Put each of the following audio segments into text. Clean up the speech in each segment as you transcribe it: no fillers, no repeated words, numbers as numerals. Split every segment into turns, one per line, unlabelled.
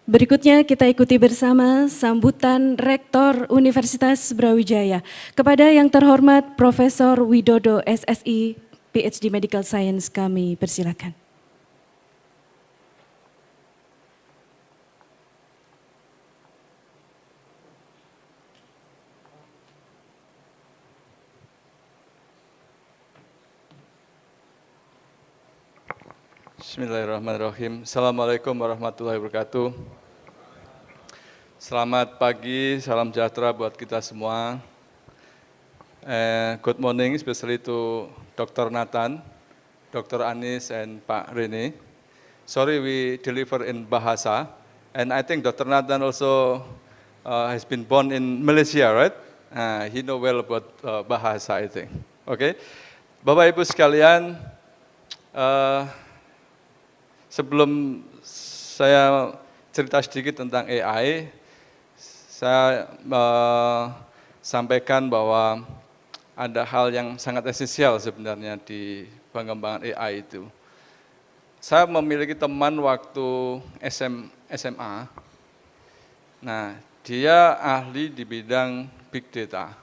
Berikutnya kita ikuti bersama sambutan Rektor Universitas Brawijaya. Kepada yang terhormat Profesor Widodo SSI, PhD Medical Science, kami persilakan.
Bismillahirrahmanirrahim. Assalamualaikum warahmatullahi wabarakatuh. Selamat pagi, salam sejahtera buat kita semua. Good morning, especially to Dr. Nathan, Dr. Anis, and Pak Rene. Sorry we deliver in Bahasa, and I think Dr. Nathan also has been born in Malaysia, right? He know well about Bahasa, I think. Okay, Bapak Ibu sekalian, sebelum saya cerita sedikit tentang AI, saya sampaikan bahwa ada hal yang sangat esensial sebenarnya di pengembangan AI itu. Saya memiliki teman waktu SMA, nah dia ahli di bidang big data.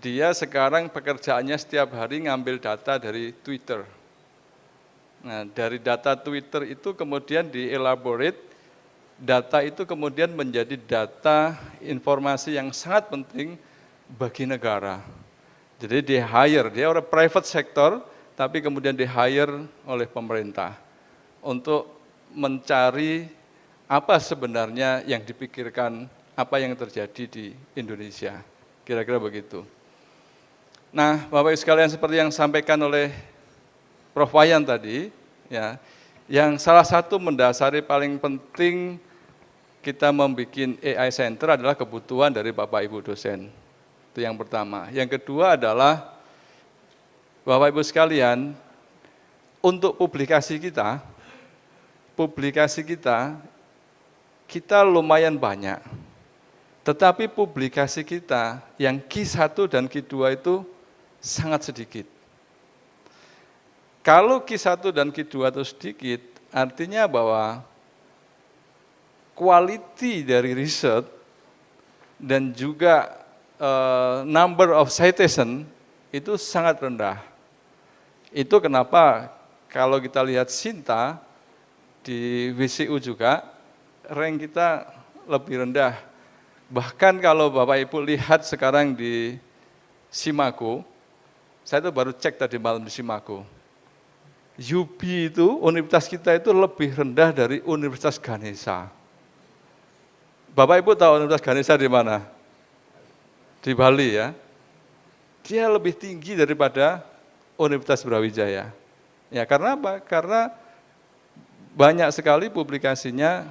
Dia sekarang pekerjaannya setiap hari ngambil data dari Twitter. Nah, dari data Twitter itu kemudian dielaborate, data itu kemudian menjadi data informasi yang sangat penting bagi negara. Jadi di-hire, dia orang private sector, tapi kemudian di-hire oleh pemerintah untuk mencari apa sebenarnya yang dipikirkan, apa yang terjadi di Indonesia. Kira-kira begitu. Nah, Bapak Ibu sekalian, seperti yang disampaikan oleh Prof. Wayan tadi, ya, yang salah satu mendasari paling penting kita membuat AI Center adalah kebutuhan dari Bapak Ibu dosen. Itu yang pertama. Yang kedua adalah, Bapak Ibu sekalian, untuk publikasi kita lumayan banyak. Tetapi publikasi kita yang Q1 dan Q2 itu sangat sedikit. Kalau Q1 dan Q2 itu sedikit, artinya bahwa quality dari riset dan juga number of citation itu sangat rendah. Itu kenapa kalau kita lihat Sinta di WCU juga, rank kita lebih rendah. Bahkan kalau Bapak Ibu lihat sekarang di Simago, saya itu baru cek tadi malam di Simago, UB itu, universitas kita itu lebih rendah dari Universitas Ganesha. Bapak Ibu tahu Universitas Ganesha di mana? Di Bali ya. Dia lebih tinggi daripada Universitas Brawijaya. Ya, karena apa? Karena banyak sekali publikasinya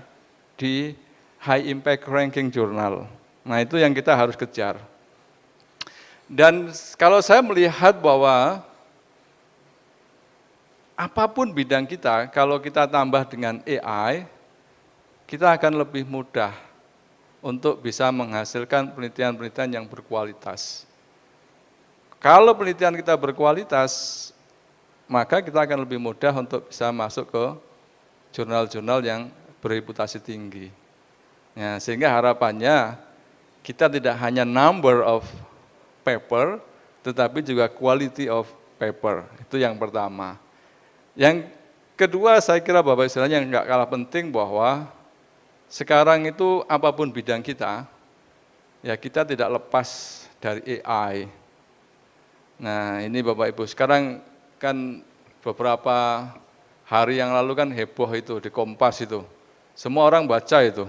di high impact ranking jurnal. Nah, itu yang kita harus kejar. Dan kalau saya melihat bahwa apapun bidang kita, kalau kita tambah dengan AI, kita akan lebih mudah untuk bisa menghasilkan penelitian-penelitian yang berkualitas. Kalau penelitian kita berkualitas, maka kita akan lebih mudah untuk bisa masuk ke jurnal-jurnal yang berreputasi tinggi. Ya, sehingga harapannya kita tidak hanya number of paper, tetapi juga quality of paper. Itu yang pertama. Yang kedua, saya kira Bapak Ibu yang nggak kalah penting bahwa sekarang itu apapun bidang kita, ya kita tidak lepas dari AI. Nah, ini Bapak Ibu, sekarang kan beberapa hari yang lalu kan heboh itu di Kompas itu. Semua orang baca itu,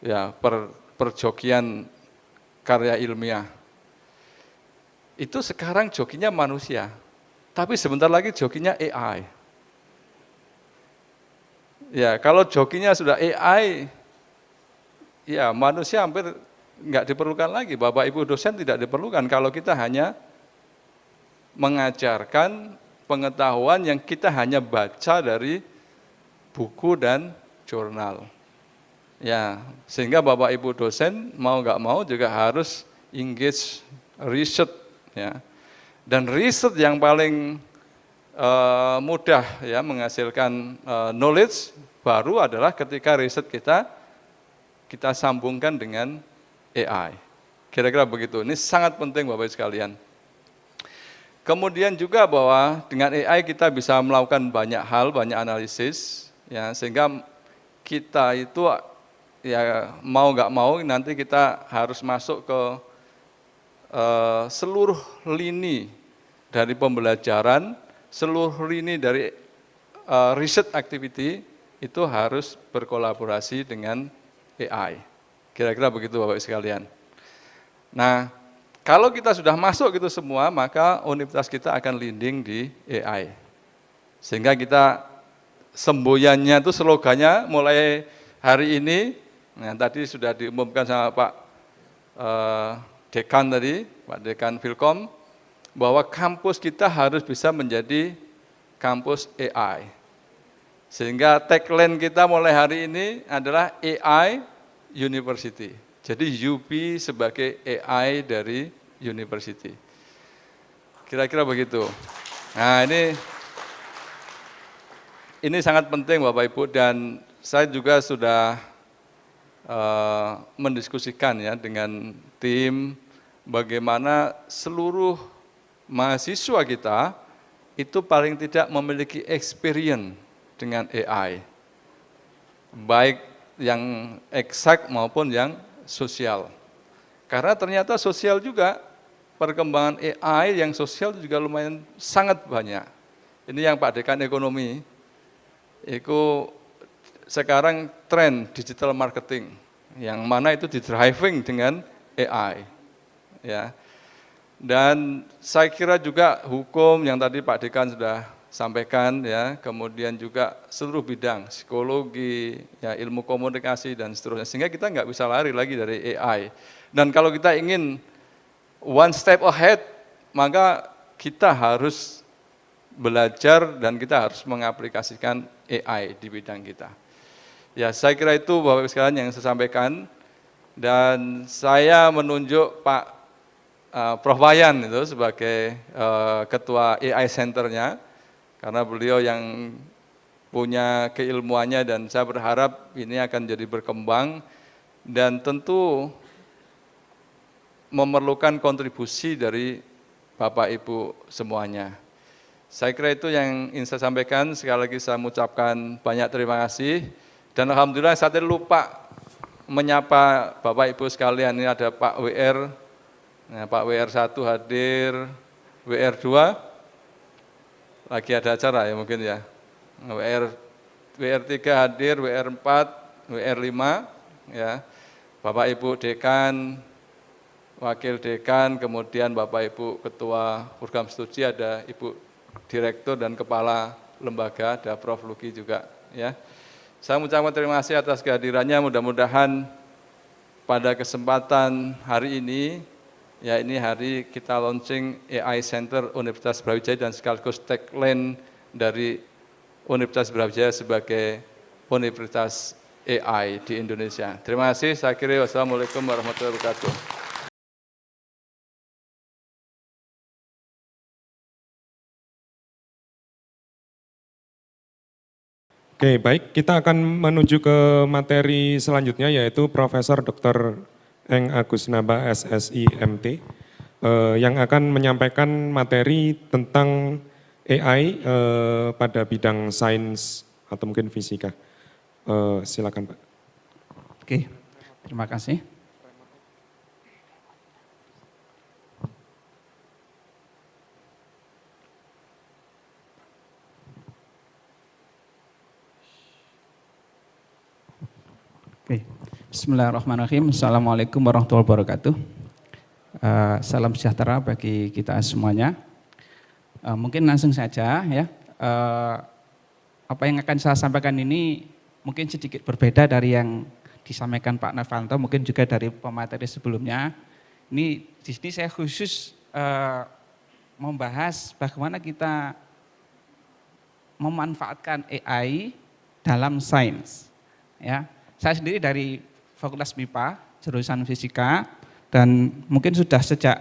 ya perjokian karya ilmiah. Itu sekarang jokinya manusia, tapi sebentar lagi jokinya AI. Ya, kalau jokinya sudah AI, ya manusia hampir nggak diperlukan lagi. Bapak Ibu dosen tidak diperlukan kalau kita hanya mengajarkan pengetahuan yang kita hanya baca dari buku dan jurnal. Ya, sehingga Bapak Ibu dosen mau nggak mau juga harus engage riset, ya. Dan riset yang paling mudah ya menghasilkan knowledge baru adalah ketika riset kita sambungkan dengan AI. Kira-kira begitu. Ini sangat penting Bapak Ibu sekalian. Kemudian juga bahwa dengan AI kita bisa melakukan banyak hal, banyak analisis, ya, sehingga kita itu ya mau nggak mau nanti kita harus masuk ke seluruh lini dari pembelajaran, seluruh lini dari riset activity itu harus berkolaborasi dengan AI. Kira-kira begitu Bapak Ibu sekalian. Nah, kalau kita sudah masuk gitu semua, maka universitas kita akan leading di AI. Sehingga kita semboyannya itu slogannya mulai hari ini, nah tadi sudah diumumkan sama Pak Dekan tadi, Pak Dekan Filkom, bahwa kampus kita harus bisa menjadi kampus AI. Sehingga tagline kita mulai hari ini adalah AI University. Jadi UB sebagai AI dari university. Kira-kira begitu. Nah ini sangat penting Bapak Ibu, dan saya juga sudah mendiskusikan ya dengan tim bagaimana seluruh mahasiswa kita itu paling tidak memiliki experience dengan AI. Baik yang eksak maupun yang sosial. Karena ternyata sosial juga, perkembangan AI yang sosial juga lumayan sangat banyak. Ini yang Pak Dekan Ekonomi, itu sekarang tren digital marketing, yang mana itu di-driving dengan AI. Ya. Dan saya kira juga hukum yang tadi Pak Dekan sudah sampaikan, ya, kemudian juga seluruh bidang, psikologi, ya, ilmu komunikasi, dan seterusnya. Sehingga kita nggak bisa lari lagi dari AI. Dan kalau kita ingin one step ahead, maka kita harus belajar dan kita harus mengaplikasikan AI di bidang kita. Ya, saya kira itu Bapak Ibu sekalian yang saya sampaikan. Dan saya menunjuk Pak Prof. Wayan itu sebagai Ketua AI Center-nya, karena beliau yang punya keilmuannya, dan saya berharap ini akan jadi berkembang dan tentu memerlukan kontribusi dari Bapak Ibu semuanya. Saya kira itu yang ingin saya sampaikan. Sekali lagi saya mengucapkan banyak terima kasih, dan alhamdulillah saya tadi lupa menyapa Bapak Ibu sekalian. Ini ada Pak WR, nah, Pak WR1 hadir, WR2 lagi ada acara ya mungkin ya. WR3 hadir, WR4, WR5 ya. Bapak Ibu Dekan, Wakil Dekan, kemudian Bapak Ibu Ketua Program Studi, ada Ibu Direktur dan Kepala Lembaga, ada Prof. Luki juga ya. Saya mengucapkan terima kasih atas kehadirannya, mudah-mudahan pada kesempatan hari ini, ya ini hari kita launching AI Center Universitas Brawijaya dan sekaligus tagline dari Universitas Brawijaya sebagai Universitas AI di Indonesia. Terima kasih, saya kira wassalamualaikum warahmatullahi wabarakatuh.
Oke, baik, kita akan menuju ke materi selanjutnya, yaitu Profesor Dr. Eng Agus Naba SSI MT, yang akan menyampaikan materi tentang AI pada bidang sains atau mungkin fisika. Silakan Pak.
Oke, terima kasih. Oke, bismillahirrahmanirrahim. Assalamualaikum warahmatullahi wabarakatuh. Salam sejahtera bagi kita semuanya. Mungkin langsung saja ya. Apa yang akan saya sampaikan ini mungkin sedikit berbeda dari yang disampaikan Pak Novanto, mungkin juga dari pemateri sebelumnya. Ini di sini saya khusus membahas bagaimana kita memanfaatkan AI dalam sains. Ya. Saya sendiri dari Fakultas MIPA, jurusan fisika, dan mungkin sudah sejak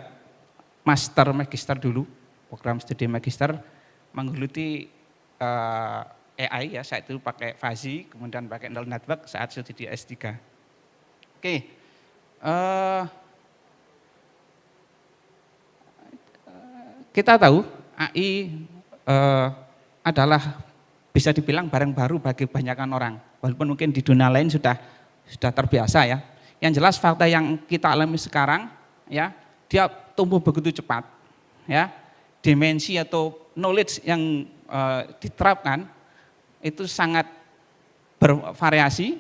magister dulu, program studi magister, menggeluti AI ya, saat itu pakai fuzzy, kemudian pakai neural network saat sudah di S3. Oke, kita tahu AI adalah bisa dibilang barang baru bagi kebanyakan orang, walaupun mungkin di dunia lain sudah terbiasa ya. Yang jelas fakta yang kita alami sekarang ya, dia tumbuh begitu cepat ya, dimensi atau knowledge yang diterapkan itu sangat bervariasi,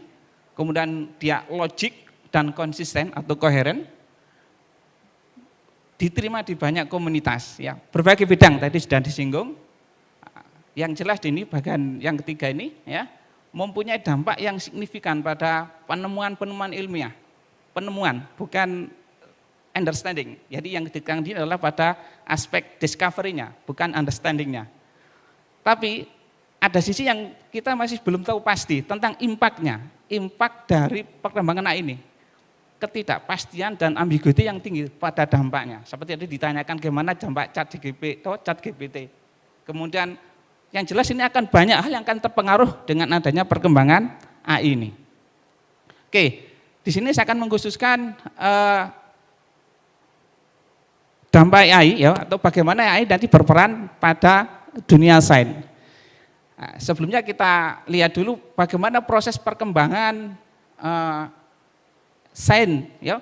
kemudian dia logik dan konsisten atau koheren, diterima di banyak komunitas ya, berbagai bidang tadi sudah disinggung. Yang jelas ini bagian yang ketiga ini ya, mempunyai dampak yang signifikan pada penemuan ilmiah. Penemuan, bukan understanding. Jadi yang ditekankan ini adalah pada aspek discovery-nya, bukan understanding-nya. Tapi ada sisi yang kita masih belum tahu pasti tentang impact-nya, impact dari perkembangan AI ini. Ketidakpastian dan ambiguity yang tinggi pada dampaknya. Seperti tadi ditanyakan bagaimana dampak ChatGPT. Kemudian yang jelas ini akan banyak hal yang akan terpengaruh dengan adanya perkembangan AI ini. Oke. Di sini saya akan mengkhususkan dampak AI ya, atau bagaimana AI nanti berperan pada dunia sains. Nah, sebelumnya kita lihat dulu bagaimana proses perkembangan sains ya.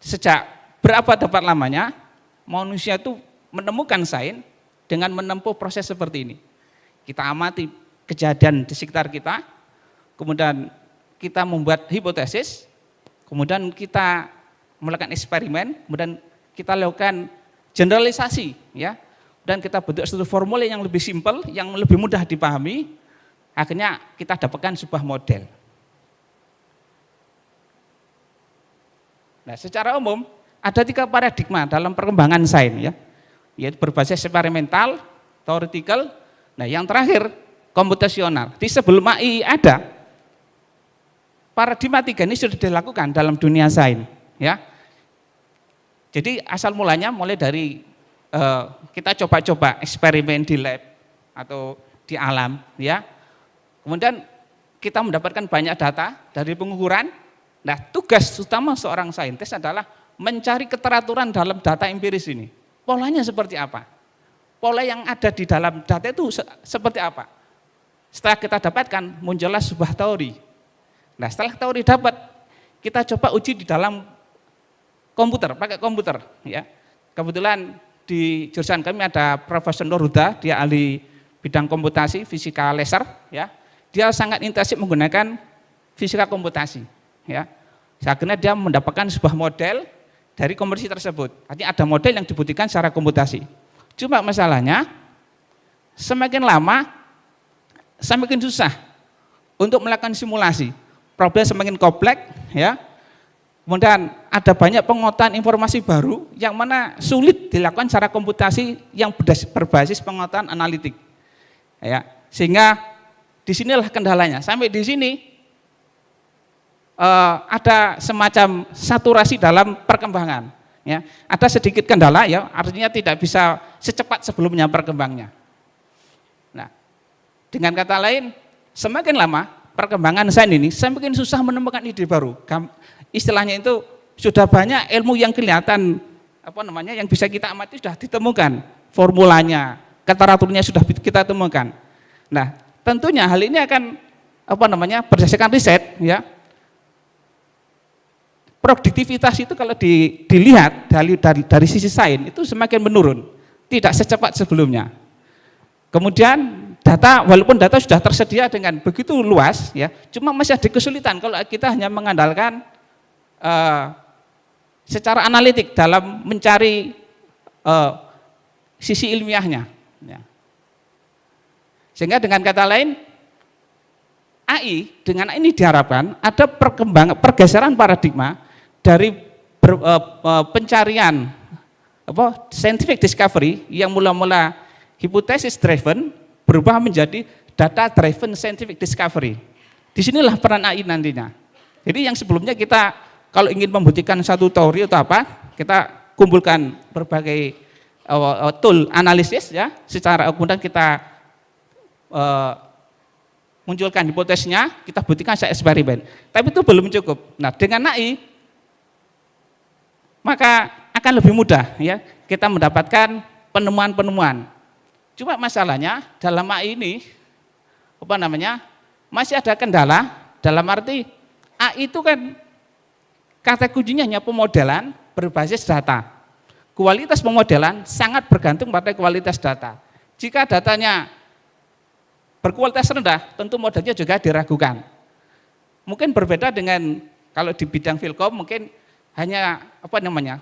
Sejak berabad-abad lamanya manusia itu menemukan sains dengan menempuh proses seperti ini. Kita amati kejadian di sekitar kita, kemudian kita membuat hipotesis, kemudian kita melakukan eksperimen, kemudian kita lakukan generalisasi, ya, dan kita bentuk suatu formula yang lebih simpel, yang lebih mudah dipahami, akhirnya kita dapatkan sebuah model. Nah, secara umum ada 3 paradigma dalam perkembangan sains, ya, yaitu berbasis eksperimental, theoretical, nah yang terakhir komputasional. Di sebelum AI ada, paradigma 3 ini sudah dilakukan dalam dunia sains, ya. Jadi asal mulanya mulai dari kita coba-coba eksperimen di lab atau di alam, ya. Kemudian kita mendapatkan banyak data dari pengukuran. Nah, tugas utama seorang saintis adalah mencari keteraturan dalam data empiris ini. Polanya seperti apa? Pola yang ada di dalam data itu seperti apa? Setelah kita dapatkan, muncullah sebuah teori. Nah, setelah teori dapat, kita coba uji di dalam komputer, pakai komputer, ya. Kebetulan di jurusan kami ada Profesor Nur Huda, dia ahli bidang komputasi, fisika laser, ya. Dia sangat intensif menggunakan fisika komputasi, ya. Akhirnya dia mendapatkan sebuah model dari konversi tersebut. Artinya ada model yang dibutuhkan secara komputasi. Cuma masalahnya, semakin lama, semakin susah untuk melakukan simulasi. Problem semakin kompleks, ya. Kemudian ada banyak pengetahuan informasi baru yang mana sulit dilakukan secara komputasi yang berbasis pengetahuan analitik, ya. Sehingga disinilah kendalanya. Sampai di sini ada semacam saturasi dalam perkembangan, ya. Ada sedikit kendala, ya. Artinya tidak bisa secepat sebelumnya perkembangnya. Nah, dengan kata lain, semakin lama perkembangan sains ini semakin susah menemukan ide baru. Istilahnya itu sudah banyak ilmu yang kelihatan yang bisa kita amati sudah ditemukan, formulanya, keteraturnya sudah kita temukan. Nah, tentunya hal ini akan berdasarkan riset, ya. Produktivitas itu kalau dilihat dari sisi sains itu semakin menurun, tidak secepat sebelumnya. Kemudian data, walaupun data sudah tersedia dengan begitu luas, ya, cuma masih ada kesulitan kalau kita hanya mengandalkan secara analitik dalam mencari sisi ilmiahnya. Ya. Sehingga dengan kata lain, AI dengan ini diharapkan ada pergeseran paradigma dari pencarian scientific discovery yang mula-mula hypothesis driven berubah menjadi data driven scientific discovery. Disinilah peran AI nantinya. Jadi yang sebelumnya kita kalau ingin membuktikan satu teori atau apa, kita kumpulkan berbagai tool analisis, ya, secara kemudian kita munculkan hipotesisnya, kita buktikan secara eksperimen. Tapi itu belum cukup. Nah, dengan AI maka akan lebih mudah ya kita mendapatkan penemuan-penemuan. Cuma masalahnya dalam AI ini masih ada kendala dalam arti AI itu kan kata kuncinya hanya pemodelan berbasis data. Kualitas pemodelan sangat bergantung pada kualitas data. Jika datanya berkualitas rendah, tentu modelnya juga diragukan. Mungkin berbeda dengan kalau di bidang Filkom mungkin hanya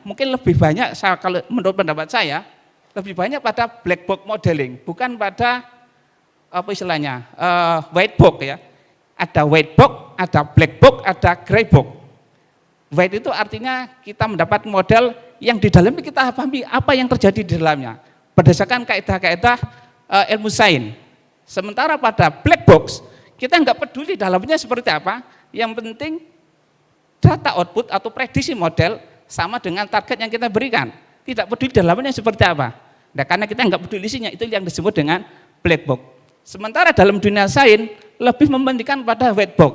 mungkin lebih banyak kalau menurut pendapat saya lebih banyak pada black box modeling, bukan pada white box ya. Ada white box, ada black box, ada gray box. White itu artinya kita mendapat model yang di dalamnya kita pahami apa yang terjadi di dalamnya berdasarkan kaidah-kaidah ilmu sains. Sementara pada black box, kita nggak peduli dalamnya seperti apa, yang penting data output atau prediksi model sama dengan target yang kita berikan. Tidak peduli dalamnya seperti apa. Nah, karena kita nggak peduli isinya, itu yang disebut dengan black box. Sementara dalam dunia sains, lebih mementingkan pada white box,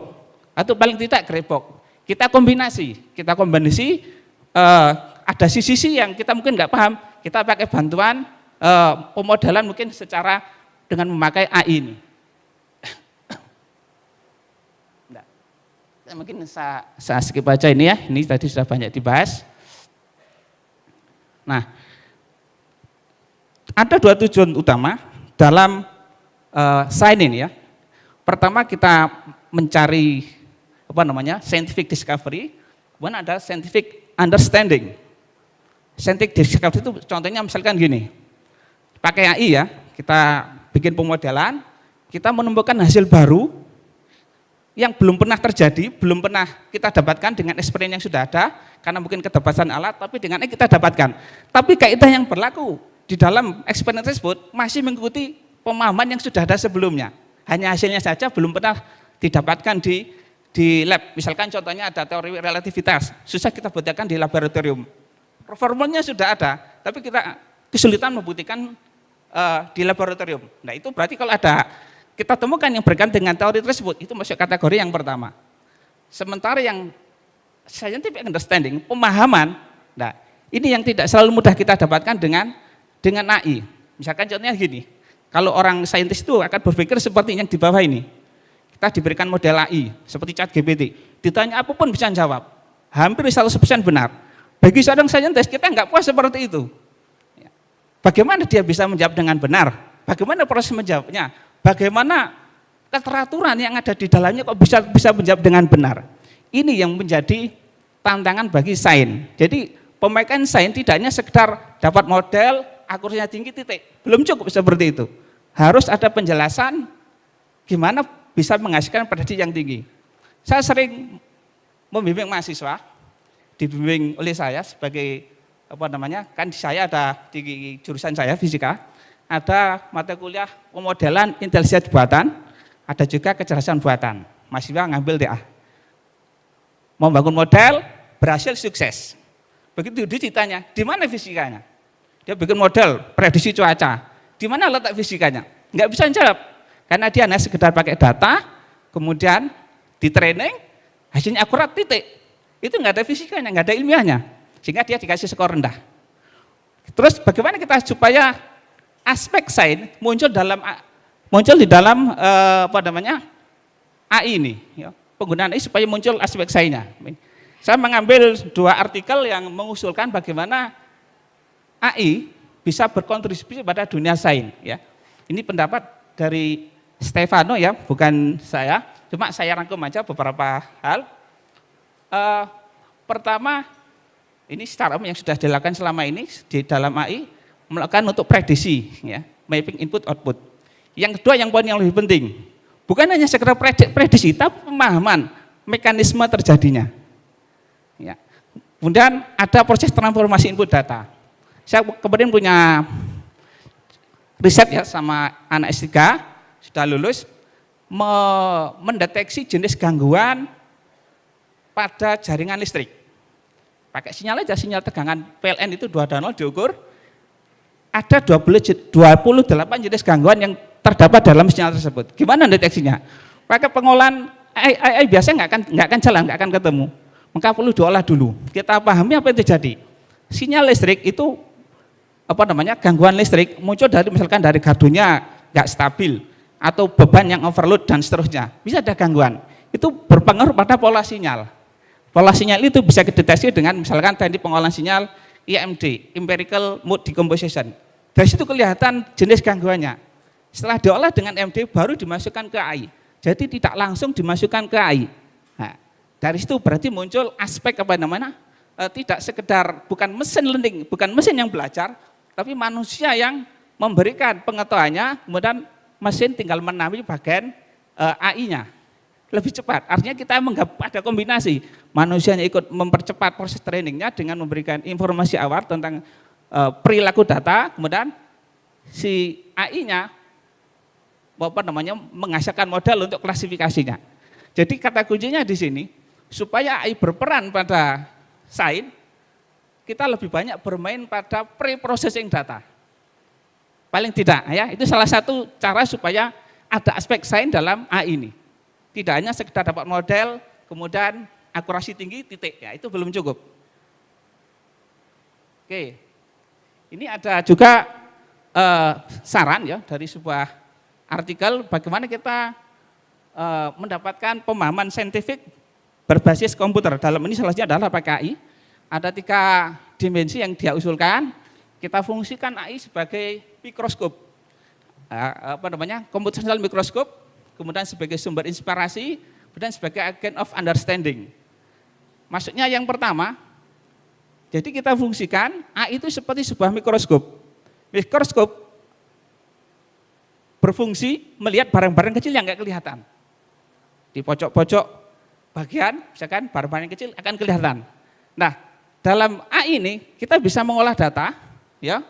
atau paling tidak gray box. Kita kombinasi ada sisi-sisi yang kita mungkin nggak paham, kita pakai bantuan pemodelan mungkin secara dengan memakai AI ini. Nah, mungkin saya skip aja ini ya, ini tadi sudah banyak dibahas. Nah, ada dua tujuan utama dalam sains ini ya. Pertama kita mencari scientific discovery, kemudian ada scientific understanding. Scientific discovery itu contohnya misalkan gini, pakai AI ya, kita bikin pemodelan, kita menemukan hasil baru yang belum pernah terjadi, belum pernah kita dapatkan dengan eksperimen yang sudah ada, karena mungkin keterbatasan alat, tapi dengan ini kita dapatkan. Tapi kaidah yang berlaku di dalam eksperimen tersebut masih mengikuti pemahaman yang sudah ada sebelumnya. Hanya hasilnya saja belum pernah didapatkan di lab. Misalkan contohnya ada teori relativitas, susah kita buktikan di laboratorium. Performanya sudah ada, tapi kita kesulitan membuktikan di laboratorium. Nah, itu berarti kalau ada kita temukan yang berkaitan dengan teori tersebut, itu masuk kategori yang pertama. Sementara yang scientific understanding, pemahaman, nah ini yang tidak selalu mudah kita dapatkan dengan AI. Misalkan contohnya gini, kalau orang saintis itu akan berpikir seperti yang di bawah ini. Kita diberikan model AI, seperti ChatGPT, ditanya apapun bisa jawab, hampir 100% benar. Bagi seorang saintis kita nggak puas seperti itu. Bagaimana dia bisa menjawab dengan benar? Bagaimana proses menjawabnya? Bagaimana keteraturan yang ada di dalamnya kok bisa menjawab dengan benar? Ini yang menjadi tantangan bagi sains. Jadi pemakaian sains tidak hanya sekedar dapat model, akurasinya tinggi titik. Belum cukup seperti itu. Harus ada penjelasan gimana bisa menghasilkan prediksi yang tinggi. Saya sering membimbing mahasiswa, dibimbing oleh saya sebagai kan saya ada di jurusan saya fisika, ada mata kuliah pemodelan intelijensi buatan, ada juga kecerdasan buatan. Mahasiswa ngambil TA. Membangun model, berhasil sukses. Begitu ditanya, di mana fisikanya? Dia bikin model prediksi cuaca. Di mana letak fisikanya? Nggak bisa jawab. Karena dia hanya sekedar pakai data, kemudian di training, hasilnya akurat titik. Itu nggak ada fisikanya, nggak ada ilmiahnya. Sehingga dia dikasih skor rendah. Terus bagaimana kita supaya aspek sains muncul di dalam AI ini, ya. Penggunaan AI supaya muncul aspek sainsnya. Saya mengambil dua artikel yang mengusulkan bagaimana AI bisa berkontribusi pada dunia sains. Ya. Ini pendapat dari Stefano ya, bukan saya. Cuma saya rangkum aja beberapa hal. Pertama, ini startup yang sudah dilakukan selama ini di dalam AI melakukan untuk prediksi, ya, mapping input output. Yang kedua, yang poin yang lebih penting, bukan hanya sekedar prediksi, tapi pemahaman mekanisme terjadinya. Ya. Kemudian ada proses transformasi input data. Saya kemudian punya riset ya sama anak S3 sudah lulus mendeteksi jenis gangguan pada jaringan listrik. Pakai sinyal aja, sinyal tegangan PLN itu 2,0 diukur, ada 28 jenis gangguan yang terdapat dalam sinyal tersebut. Gimana deteksinya? Pakai pengolahan AI biasanya nggak akan jalan, nggak akan ketemu. Maka perlu diolah dulu. Kita pahami apa yang terjadi. Sinyal listrik itu gangguan listrik muncul dari misalkan dari gardunya nggak stabil atau beban yang overload dan seterusnya. Bisa ada gangguan. Itu berpengaruh pada pola sinyal. Pola sinyal itu bisa dideteksi dengan misalkan teknik pengolahan sinyal IMD, Empirical Mode Decomposition. Dari situ kelihatan jenis gangguannya. Setelah diolah dengan MD baru dimasukkan ke AI. Jadi tidak langsung dimasukkan ke AI. Nah, dari situ berarti muncul aspek tidak sekedar bukan mesin learning, bukan mesin yang belajar, tapi manusia yang memberikan pengetahuannya, kemudian mesin tinggal menamai bagian AI-nya. Lebih cepat, artinya kita ada kombinasi, manusianya ikut mempercepat proses trainingnya dengan memberikan informasi awal tentang perilaku data, kemudian si AI-nya menghasilkan modal untuk klasifikasinya. Jadi kata kuncinya di sini, supaya AI berperan pada sains, kita lebih banyak bermain pada pre-processing data. Paling tidak ya, itu salah satu cara supaya ada aspek sains dalam AI ini. Tidak hanya sekedar dapat model, kemudian akurasi tinggi, titik, ya itu belum cukup. Oke, ini ada juga saran ya dari sebuah artikel bagaimana kita mendapatkan pemahaman saintifik berbasis komputer. Dalam ini salah satunya adalah pakai AI. Ada 3 dimensi yang dia usulkan. Kita fungsikan AI sebagai mikroskop, computational mikroskop, kemudian sebagai sumber inspirasi, kemudian sebagai agent of understanding. Maksudnya yang pertama, jadi kita fungsikan AI itu seperti sebuah mikroskop. Mikroskop berfungsi melihat barang-barang kecil yang nggak kelihatan. Di pojok-pojok bagian, misalkan barang-barang kecil akan kelihatan. Nah, dalam AI ini kita bisa mengolah data, ya.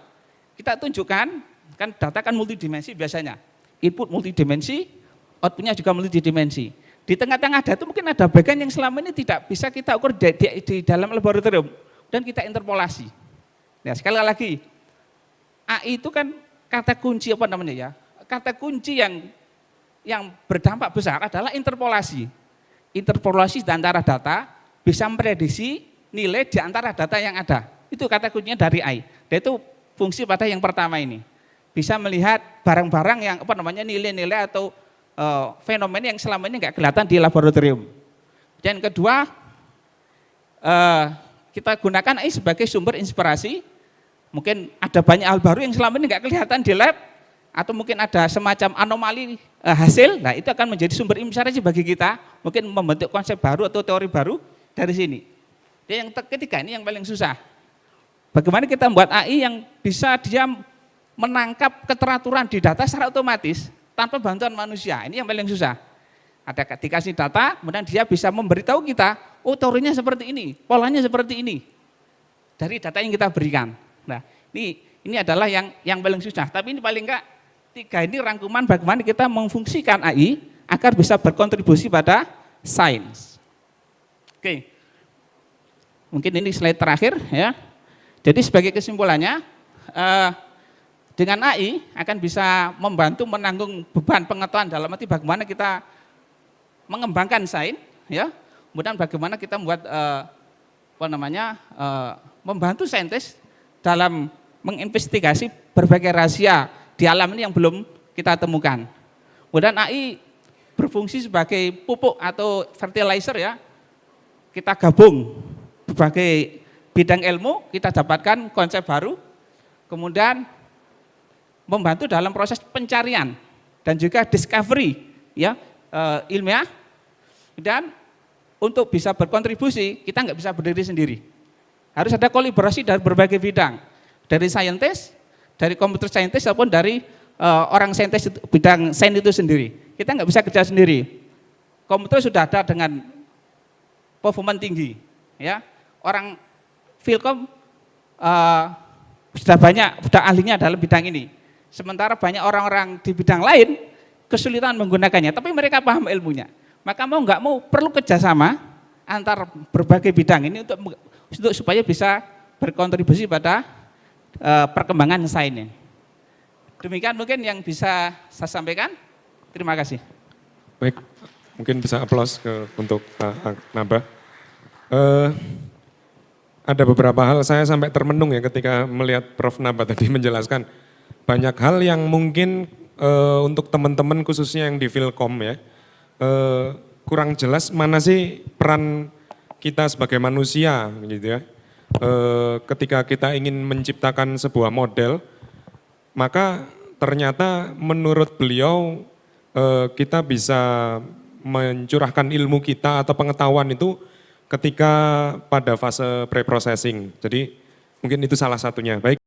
Kita tunjukkan, kan data kan multidimensi biasanya. Input multidimensi, outputnya juga multidimensi. Di tengah-tengah data mungkin ada bagian yang selama ini tidak bisa kita ukur di dalam laboratorium dan kita interpolasi. Nah, sekali lagi, AI itu kan kata kunci kata kunci yang berdampak besar adalah interpolasi. Interpolasi di antara data bisa memprediksi nilai di antara data yang ada. Itu kata kuncinya dari AI. Dan itu fungsi pada yang pertama ini. Bisa melihat barang-barang yang nilai-nilai atau fenomena yang selama ini nggak kelihatan di laboratorium. Dan kedua, kita gunakan AI sebagai sumber inspirasi. Mungkin ada banyak hal baru yang selama ini nggak kelihatan di lab, atau mungkin ada semacam anomali hasil, nah itu akan menjadi sumber inspirasi bagi kita, mungkin membentuk konsep baru atau teori baru dari sini. Dan yang ketiga ini yang paling susah. Bagaimana kita membuat AI yang bisa dia menangkap keteraturan di data secara otomatis tanpa bantuan manusia, ini yang paling susah. Ada dikasih data, kemudian dia bisa memberitahu kita, oh teorinya seperti ini, polanya seperti ini, dari data yang kita berikan. Nah ini adalah yang paling susah, tapi ini paling enggak 3 ini rangkuman bagaimana kita memfungsikan AI agar bisa berkontribusi pada sains. Oke, mungkin ini slide terakhir ya. Jadi sebagai kesimpulannya, dengan AI akan bisa membantu menanggung beban pengetahuan dalam arti bagaimana kita mengembangkan sains, ya. Kemudian bagaimana kita membuat membantu saintis dalam menginvestigasi berbagai rahasia di alam ini yang belum kita temukan. Kemudian AI berfungsi sebagai pupuk atau fertilizer ya. Kita gabung berbagai bidang ilmu, kita dapatkan konsep baru, kemudian membantu dalam proses pencarian dan juga discovery ya ilmiah. Dan untuk bisa berkontribusi kita nggak bisa berdiri sendiri. Harus ada kolaborasi dari berbagai bidang, dari saintis, dari computer scientist ataupun dari orang saintis bidang sains itu sendiri. Kita nggak bisa kerja sendiri. Komputer sudah ada dengan performa tinggi, ya. Orang Philcom sudah ahlinya dalam bidang ini. Sementara banyak orang-orang di bidang lain kesulitan menggunakannya, tapi mereka paham ilmunya. Maka mau nggak mau perlu kerjasama antar berbagai bidang ini untuk supaya bisa berkontribusi pada perkembangan sains. Demikian mungkin yang bisa saya sampaikan. Terima kasih.
Baik, mungkin bisa aplaus untuk Pak Naba. Ada beberapa hal saya sampai termenung ya ketika melihat Prof. Naba tadi menjelaskan. Banyak hal yang mungkin untuk teman-teman khususnya yang di Filkom ya, kurang jelas mana sih peran kita sebagai manusia gitu ya. Ketika kita ingin menciptakan sebuah model, maka ternyata menurut beliau kita bisa mencurahkan ilmu kita atau pengetahuan itu ketika pada fase pre-processing. Jadi mungkin itu salah satunya. Baik.